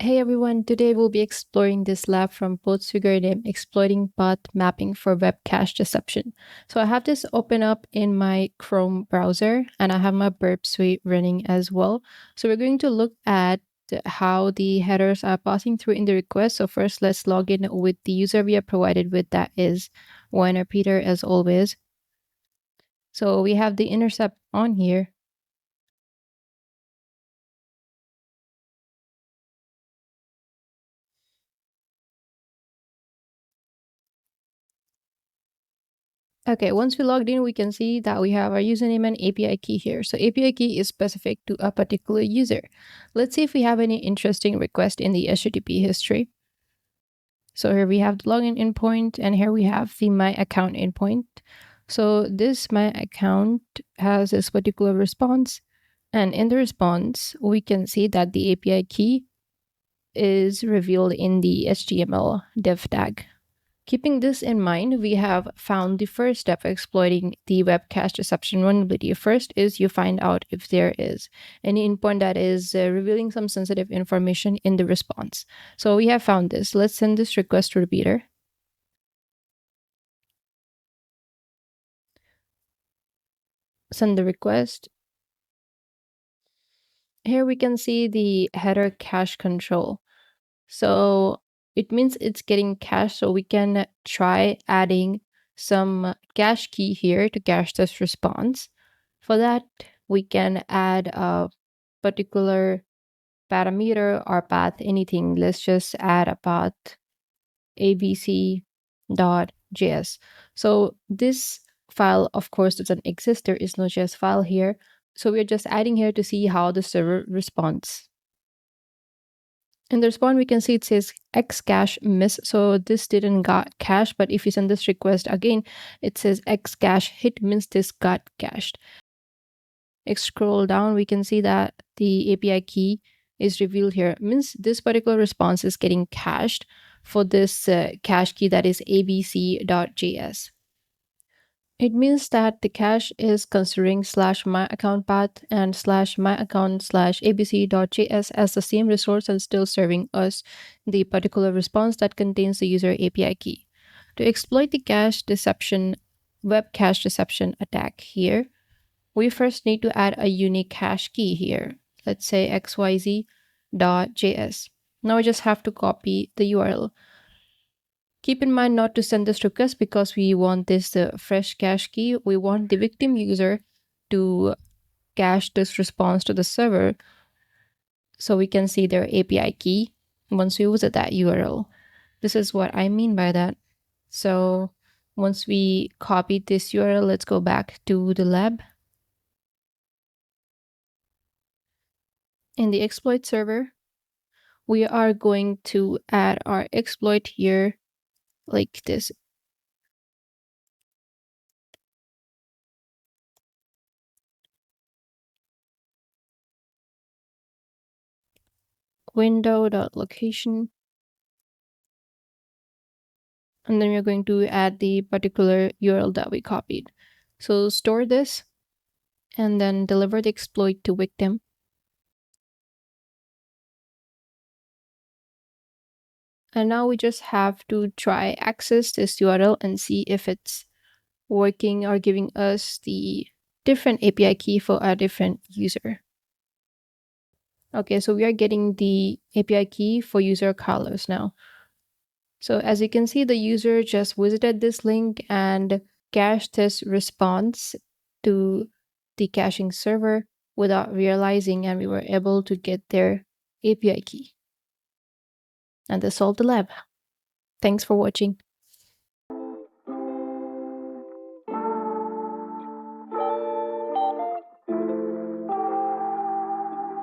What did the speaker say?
Hey everyone, today we'll be exploring this lab from PortSwigger named Exploiting Path Mapping for Web Cache Deception. So I have this open up in my Chrome browser and I have my Burp Suite running as well. So we're going to look at how the headers are passing through in the request. So first let's log in with the user we are provided with, that is Weiner Peter as always. So we have the intercept on here. Okay, once we logged in, we can see that we have our username and API key here. So API key is specific to a particular user. Let's see if we have any interesting request in the HTTP history. So here we have the login endpoint, and here we have the my account endpoint. So this my account has this particular response, and in the response, we can see that the API key is revealed in the HTML div tag. Keeping this in mind, we have found the first step exploiting the web cache deception vulnerability. First is you find out if there is any endpoint that is revealing some sensitive information in the response. So we have found this. Let's send this request to repeater. Send the request. Here we can see the header cache control. So it means it's getting cached, so we can try adding some cache key here to cache this response. For that, we can add a particular parameter or path, anything. Let's just add a path abc.js. So this file, of course, doesn't exist. There is no JS file here. So we're just adding here to see how the server responds. In the response, we can see it says X cache miss. So this didn't got cached, but if you send this request again, it says X cache hit means this got cached. Scroll down, we can see that the API key is revealed here. Means this particular response is getting cached for this cache key that is abc.js. It means that the cache is considering /my account path and /my account /abc.js as the same resource and still serving us the particular response that contains the user API key. To exploit the cache deception, web cache deception attack here, we first need to add a unique hash key here. Let's say xyz.js. Now I just have to copy the URL. Keep in mind not to send this request because we want this fresh cache key. We want the victim user to cache this response to the server so we can see their API key once we visit that URL. This is what I mean by that. So once we copy this URL, let's go back to the lab. In the exploit server, we are going to add our exploit here like this. Window.location. And then we're going to add the particular URL that we copied. So store this and then deliver the exploit to victim. And now we just have to try access this URL and see if it's working or giving us the different API key for a different user. Okay, so we are getting the API key for user Carlos now. So as you can see, the user just visited this link and cached this response to the caching server without realizing, and we were able to get their API key. And this solved the lab. Thanks for watching.